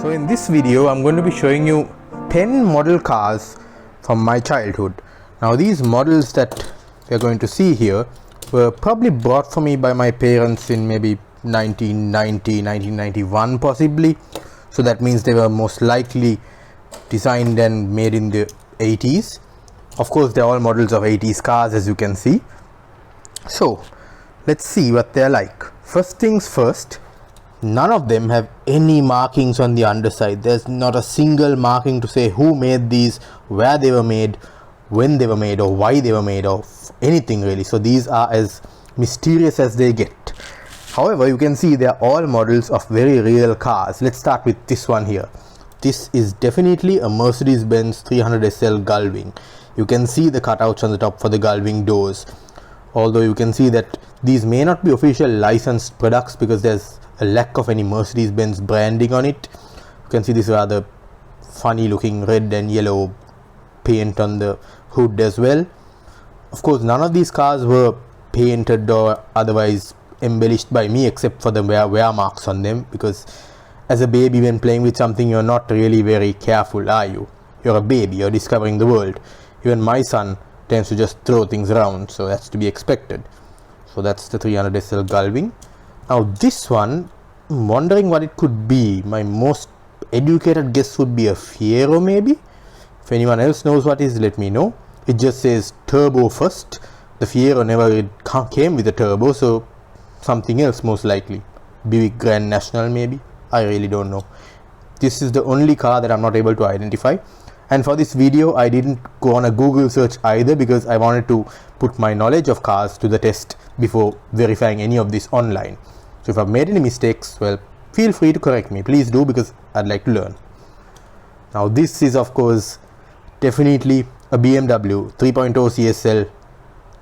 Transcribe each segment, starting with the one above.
So in this video I'm going to be showing you 10 model cars from my childhood. Now these models that you're going to see here were probably bought for me by my parents in maybe 1990, 1991 possibly. So that means they were most likely designed and made in the 80s. Of course they're all models of 80s cars, as you can see. So let's see what they're like. First things first, none of them have any markings on the underside. There's not a single marking to say who made these, where they were made, when they were made, or why they were made, or anything really. So these are as mysterious as they get. However, you can see they're all models of very real cars. Let's start with this one here. This is definitely a Mercedes-Benz 300SL gullwing. You can see the cutouts on the top for the gullwing doors. Although you can see that these may not be official licensed products because there's a lack of any Mercedes-Benz branding on it. You can see this rather funny looking red and yellow paint on the hood as well. Of course, none of these cars were painted or otherwise embellished by me except for the wear marks on them, because as a baby, when playing with something, you're not really very careful, are you? You're a baby, you're discovering the world. Even my son tends to just throw things around, so that's to be expected. So that's the 300SL gullwing. Now this one, I'm wondering what it could be. My most educated guess would be a Fiero maybe. If anyone else knows what it is, let me know. It just says turbo first. The Fiero never came with a turbo, so something else most likely. Buick Grand National maybe. I really don't know. This is the only car that I'm not able to identify. And for this video, I didn't go on a Google search either because I wanted to put my knowledge of cars to the test before verifying any of this online. So if I've made any mistakes, well, feel free to correct me. Please do, because I'd like to learn. Now this is of course definitely a BMW 3.0 CSL,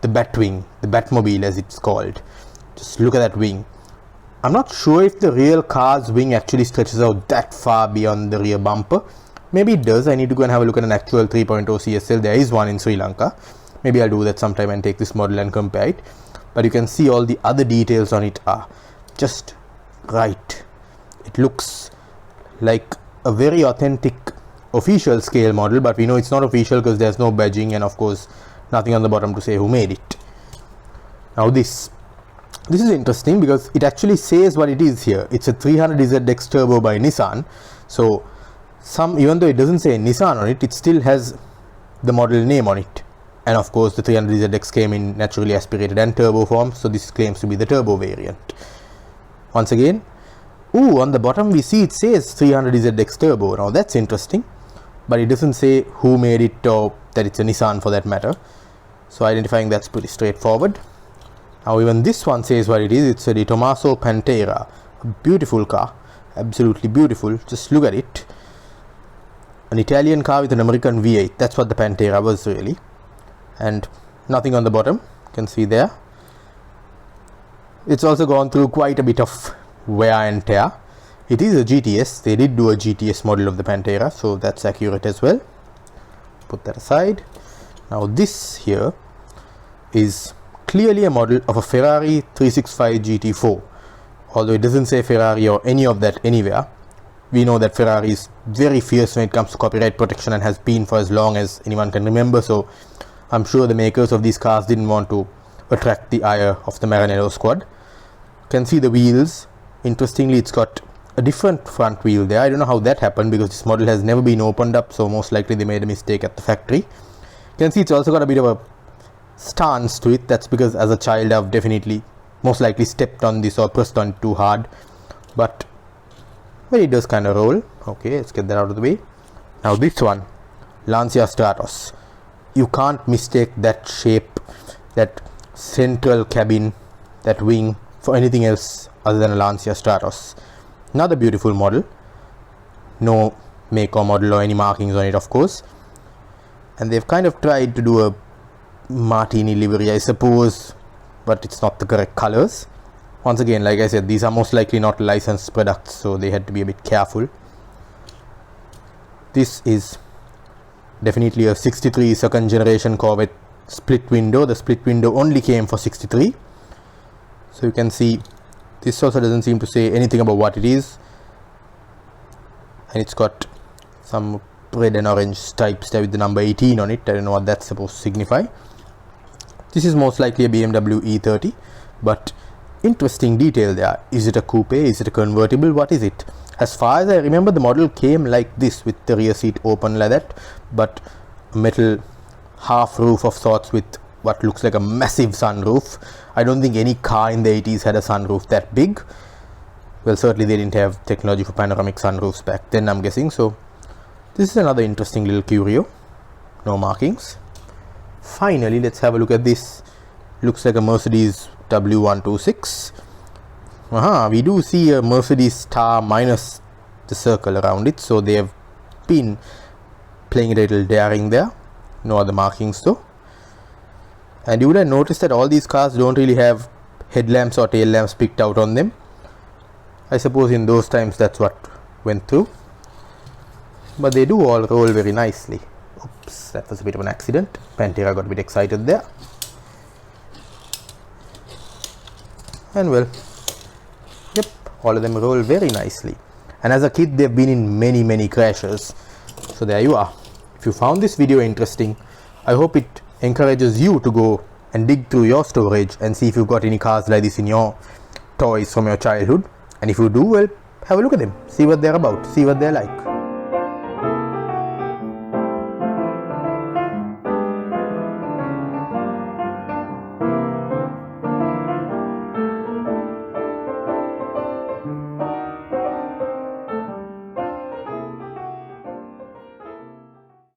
the Batwing, the Batmobile as it's called. Just look at that wing. I'm not sure if the real car's wing actually stretches out that far beyond the rear bumper. Maybe it does. I need to go and have a look at an actual 3.0 CSL. There is one in Sri Lanka. Maybe I'll do that sometime and take this model and compare it. But you can see all the other details on it are just right. It looks like a very authentic official scale model, but we know it's not official because there's no badging and of course nothing on the bottom to say who made it. Now this is interesting because it actually says what it is here. It's a 300ZX turbo by Nissan. So even though it doesn't say Nissan on it, it still has the model name on it. And of course the 300ZX came in naturally aspirated and turbo form, so this claims to be the turbo variant. Once again, on the bottom we see it says 300ZX turbo. Now that's interesting, but it doesn't say who made it or that it's a Nissan for that matter. So identifying that's pretty straightforward. Now even this one says what it is. It's a Di Tommaso Pantera, a beautiful car, absolutely beautiful. Just look at it. An Italian car with an American V8. That's what the Pantera was really. And nothing on the bottom, you can see there. It's also gone through quite a bit of wear and tear. It is a GTS. They did do a GTS model of the Pantera, so that's accurate as well. Put that aside. Now this here is clearly a model of a Ferrari 365 GT4. Although it doesn't say Ferrari or any of that anywhere. We know that Ferrari is very fierce when it comes to copyright protection and has been for as long as anyone can remember, so I'm sure the makers of these cars didn't want to attract the ire of the Maranello squad. You can see the wheels. Interestingly, it's got a different front wheel there. I don't know how that happened because this model has never been opened up, so most likely they made a mistake at the factory. You can see it's also got a bit of a stance to it. That's because as a child I've definitely most likely stepped on this or pressed on it too hard, but it does kind of roll. Okay, let's get that out of the way. Now this one, Lancia Stratos. You can't mistake that shape, that central cabin, that wing for anything else other than a Lancia Stratos. Another beautiful model. No make or model or any markings on it, of course. And they've kind of tried to do a Martini livery, I suppose, but it's not the correct colors. Once again, like I said, these are most likely not licensed products, so they had to be a bit careful. This is definitely a 63 second generation Corvette split window. The split window only came for 63. So you can see this also doesn't seem to say anything about what it is. and it's got some red and orange stripes there with the number 18 on it. I don't know what that's supposed to signify. This is most likely a BMW E30, but interesting detail there. Is it a coupe? Is it a convertible? What is it? As far as I remember, the model came like this with the rear seat open like that, but a metal half roof of sorts with what looks like a massive sunroof. I don't think any car in the 80s had a sunroof that big. Well, certainly they didn't have technology for panoramic sunroofs back then, I'm guessing. So this is another interesting little curio. No markings. Finally, let's have a look at this. Looks like a Mercedes W126. We do see a Mercedes star minus the circle around it, so they have been playing it a little daring there. No other markings though. And you would have noticed that all these cars don't really have headlamps or tail lamps picked out on them. I suppose in those times that's what went through. But they do all roll very nicely. Oops, that was a bit of an accident. Pantera got a bit excited there. And well, yep, all of them roll very nicely. And as a kid, they've been in many crashes. So there you are. If you found this video interesting, I hope it encourages you to go and dig through your storage and see if you've got any cars like this in your toys from your childhood. And if you do, well, have a look at them, see what they're about, see what they're like.